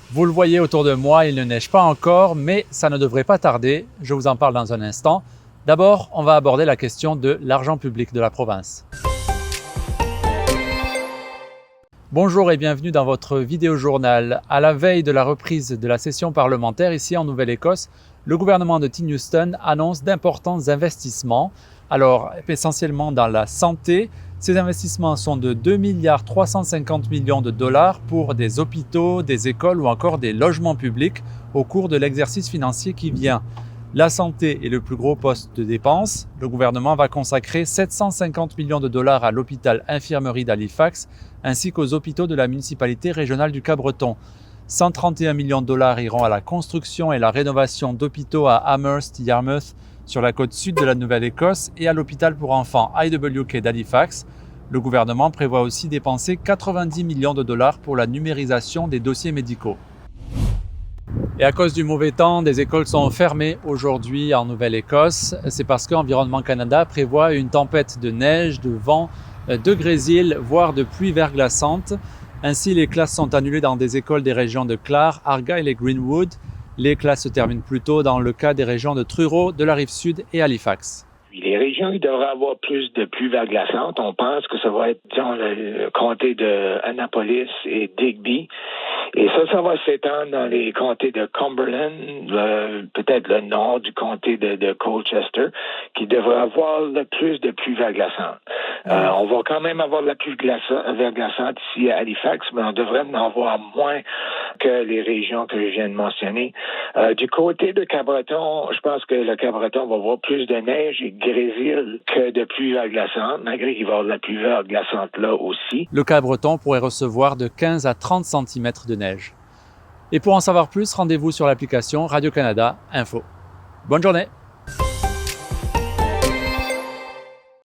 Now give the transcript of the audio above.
Vous le voyez autour de moi, il ne neige pas encore, mais ça ne devrait pas tarder. Je vous en parle dans un instant. D'abord, on va aborder la question de l'argent public de la province. Bonjour et bienvenue dans votre vidéo-journal. À la veille de la reprise de la session parlementaire ici en Nouvelle-Écosse, le gouvernement de Tim Houston annonce d'importants investissements. Alors, essentiellement dans la santé. Ces investissements sont de 2,350 milliards de dollars pour des hôpitaux, des écoles ou encore des logements publics au cours de l'exercice financier qui vient. La santé est le plus gros poste de dépenses. Le gouvernement va consacrer 750 millions de dollars à l'hôpital infirmerie d'Halifax ainsi qu'aux hôpitaux de la municipalité régionale du Cabreton. 131 millions de dollars iront à la construction et la rénovation d'hôpitaux à Amherst, Yarmouth, sur la côte sud de la Nouvelle-Écosse et à l'hôpital pour enfants IWK d'Halifax. Le gouvernement prévoit aussi dépenser 90 millions de dollars pour la numérisation des dossiers médicaux. Et à cause du mauvais temps, des écoles sont fermées aujourd'hui en Nouvelle-Écosse. C'est parce qu'Environnement Canada prévoit une tempête de neige, de vent, de grésil, voire de pluie verglaçante. Ainsi, les classes sont annulées dans des écoles des régions de Clare, Argyle et Greenwood. Les classes se terminent plus tôt dans le cas des régions de Truro, de la Rive-Sud et Halifax. Les régions, ils devraient avoir plus de pluie verglaçante. On pense que ça va être dans le comté de Annapolis et Digby. Et ça va s'étendre dans les comtés de Cumberland, peut-être le nord du comté de Colchester, qui devrait avoir le plus de pluie verglaçante. On va quand même avoir de la pluie verglaçante ici à Halifax, mais on devrait en avoir moins que les régions que je viens de mentionner. Du côté de Cabreton, je pense que le Cabreton va avoir plus de neige et grésil que de pluie verglaçante, malgré qu'il va y avoir de la pluie verglaçante là aussi. Le Cabreton pourrait recevoir de 15 à 30 cm de neige. Et pour en savoir plus, rendez-vous sur l'application Radio-Canada Info. Bonne journée!